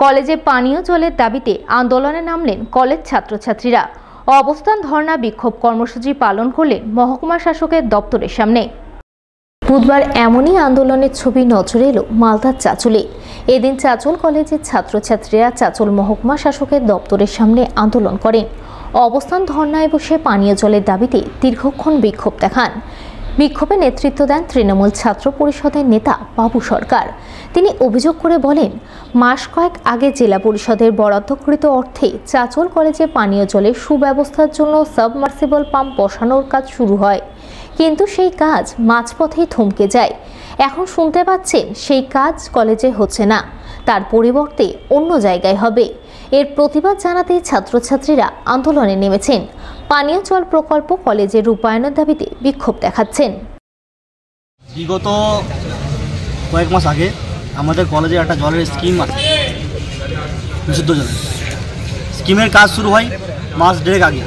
কলেজে পানীয় জলের দাবিতে আন্দোলনে নামলেন কলেজ ছাত্রছাত্রীরা। অবস্থান ধর্ণা বিক্ষোভ কর্মসূচি পালন করলেন মহকুমা শাসকের দপ্তরের সামনে। বুধবার এমনই আন্দোলনের ছবি নজরে এলো মালদার চাঁচলে। এদিন চাঁচল কলেজের ছাত্রছাত্রীরা চাঁচল মহকুমা শাসকের দপ্তরের সামনে আন্দোলন করেন। অবস্থান ধর্ণায় বসে পানীয় জলের দাবিতে দীর্ঘক্ষণ বিক্ষোভ দেখান। বিক্ষোভে নেতৃত্ব দেন তৃণমূল ছাত্র পরিষদের নেতা বাবু সরকার। তিনি অভিযোগ করে বলেন, মাস কয়েক আগে জেলা পরিষদের বরাদ্দকৃত অর্থে চাঁচল কলেজে পানীয় জলের সুব্যবস্থার জন্য সাবমার্সিবল পাম্প বসানোর কাজ শুরু হয়, কিন্তু সেই কাজ মাঝপথেই থমকে যায়। এখন শুনতে পাচ্ছেন সেই কাজ কলেজে হচ্ছে না, তার পরিবর্তে অন্য জায়গায় হবে। এর প্রতিবাদ জানাতে ছাত্রছাত্রীরা আন্দোলনে নেমেছেন। পানীয় জল প্রকল্প কলেজের রূপায়ণের দাবিতে বিক্ষোভ দেখাচ্ছেন। বিগত কয়েক মাস আগে আমাদের কলেজে একটা জলের স্কিম আছে, বিশুদ্ধ জলের স্কিমের কাজ শুরু হয় মাস দেড়েক আগে।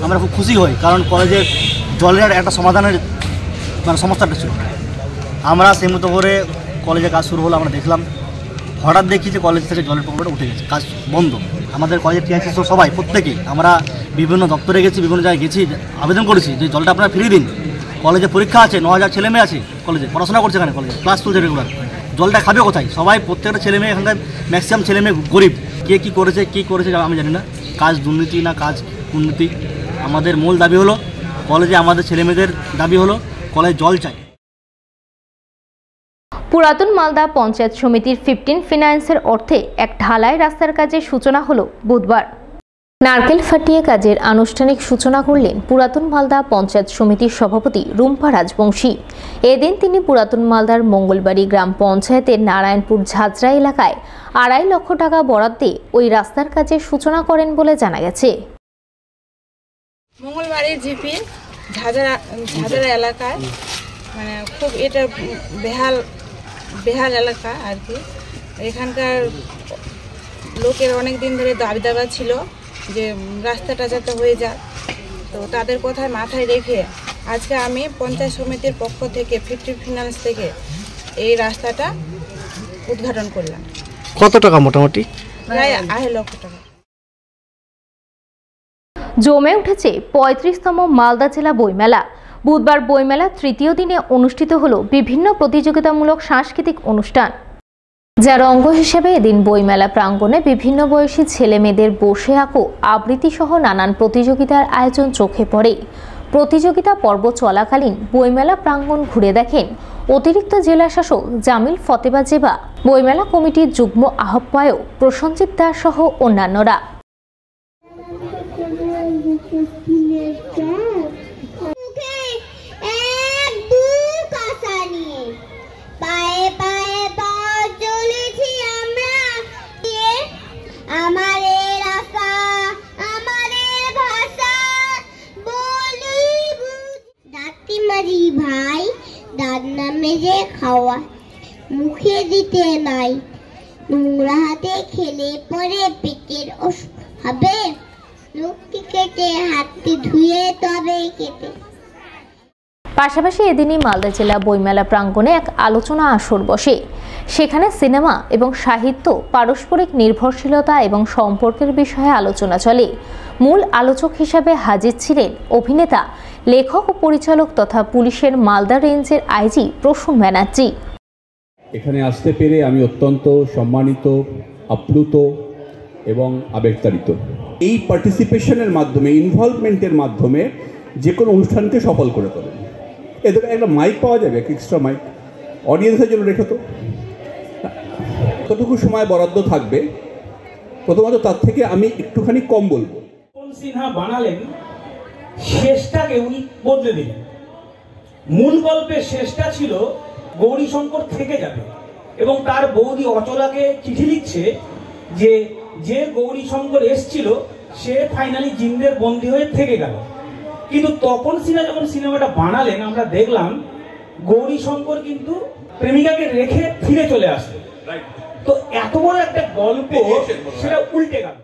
আমরা খুব খুশি হই, কারণ কলেজের জলের একটা সমাধানের সমস্যাটা ছিল। আমরা সেই মতো করে কলেজে কাজ শুরু হলো। আমরা দেখলাম, হঠাৎ দেখি যে কলেজ থেকে জলের প্রকল্পটা উঠে গেছে, কাজ বন্ধ। আমাদের কলেজের টিআইসি সবাই প্রত্যেকেই আমরা বিভিন্ন দপ্তরে গেছি, বিভিন্ন জায়গায় গেছি, আবেদন করেছি যে জলটা আপনারা ফিরিয়ে দিন। কলেজে পরীক্ষা আছে, 9000 ছেলে মেয়ে আছে কলেজে, পড়াশোনা করছে এখানে, কলেজে ক্লাস চলছে রেগুলার। জলটা খাবে কোথায়? সবাই প্রত্যেকটা ছেলে মেয়ে এখানকার ম্যাক্সিমাম ছেলে মেয়ে গরিব। কে কী করেছে আমি জানি না। কাজ দুর্নীতি না কাজ উন্নতি। আমাদের মূল দাবি হলো কলেজে আমাদের ছেলে মেয়েদের দাবি হলো কলেজে জল চাই। পুরাতন মালদা পঞ্চায়েত সমিতির 15 ফিনান্সের অর্থে এক ঢালাই রাস্তার কাজের সূচনা হলো বুধবার। নারকেল ফাটিয়ে কাজের আনুষ্ঠানিক সূচনা করলেন পুরাতন মালদা পঞ্চায়েত সমিতির সভাপতি রুম্পা রাজবংশী। এদিন তিনি পুরাতন মালদার মঙ্গলবাড়ি গ্রাম পঞ্চায়েতের নারায়ণপুর ঝাঁঝরা এলাকায় 2.5 লক্ষ টাকা বরাদ্দে ওই রাস্তার কাজের সূচনা করেন বলে জানা গেছে। মঙ্গলবাড়ি জিপি ঝাঁঝরা এলাকায় মানে খুব এটা বেহাল এলাকা আর কি। এখানকার লোকের অনেক দিন ধরে দাবি ছিল যে রাস্তাটা যাতে হয়ে যায়, তো তাদের কথায় মাথায় রেখে আজকে আমি পঞ্চায়েত সমিতির পক্ষ থেকে 15 ফিনান্স থেকে এই রাস্তাটা উদ্ঘাটন করলাম। কত টাকা মোটামুটি? প্রায় 2.5 লক্ষ টাকা। জমে উঠেছে 35তম মালদা জেলা বইমেলা। বুধবার বইমেলার তৃতীয় দিনে অনুষ্ঠিত হলো বিভিন্ন প্রতিযোগিতামূলক সাংস্কৃতিক অনুষ্ঠান, যার অঙ্গ হিসেবে এদিন বইমেলা প্রাঙ্গণে বিভিন্ন বয়সী ছেলে মেয়েদের বসে আঁকো আবৃত্তি সহ নানান প্রতিযোগিতার আয়োজন চোখে পড়ে। প্রতিযোগিতা পর্ব চলাকালীন বইমেলা প্রাঙ্গণ ঘুরে দেখেন অতিরিক্ত জেলা শাসক জামিল ফতেবা জেবা, বইমেলা কমিটির যুগ্ম আহ্বায়ক প্রসঞ্জিত দাস সহ অন্যান্যরা। ভাই দাদ নামে যে খাওয়া মুখে দিতে নাই, নোংরা হাতে খেলে পরে পেটের অসুখ হবে, মুখটি কেটে হাতটি ধুয়ে তবে খেতে। পাশাপাশি এদিনই মালদা জেলা বইমেলা প্রাঙ্গণে এক আলোচনা আসর বসে। সেখানে সিনেমা এবং সাহিত্য, পারস্পরিক নির্ভরশীলতা এবং সম্পর্কের বিষয়ে আলোচনা চলে। মূল আলোচক হিসেবে হাজির ছিলেন অভিনেতা, লেখক ও পরিচালক তথা পুলিশের মালদা রেঞ্জের আইজি প্রসূন ব্যানার্জি। এখানে আসতে পেরে আমি অত্যন্ত সম্মানিত, আপ্লুত এবং আবেগতাড়িত। এই পার্টিসিপেশনের মাধ্যমে, ইনভলভমেন্টের মাধ্যমে যে কোনো অনুষ্ঠানকে সফল করে তোলেন। এদের একটা মাইক পাওয়া যাবে, এক্সট্রা মাইক অডিয়েন্সের জন্য রেখে তো কতটুকু সময় বরাদ্দ থাকবে, প্রথমত তার থেকে আমি একটুখানি কম বলবো। সিনহা বানালেন, শেষটাকে উনি বদলে দিলেন। মূল গল্পের শেষটা ছিল গৌরীশঙ্কর থেকে যাবে এবং তার বৌদি অচলাকে চিঠি লিখছে যে গৌরীশঙ্কর এসছিল সে ফাইনালি জিন্দের বন্দী হয়ে থেকে গেল। কিন্তু তপন সিনহা যখন সিনেমাটা বানালেন, আমরা দেখলাম গৌরীশঙ্কর কিন্তু প্রেমিকাকে রেখে ফিরে চলে আসে। তো এত বড় একটা গল্প সেটা উল্টে গেল।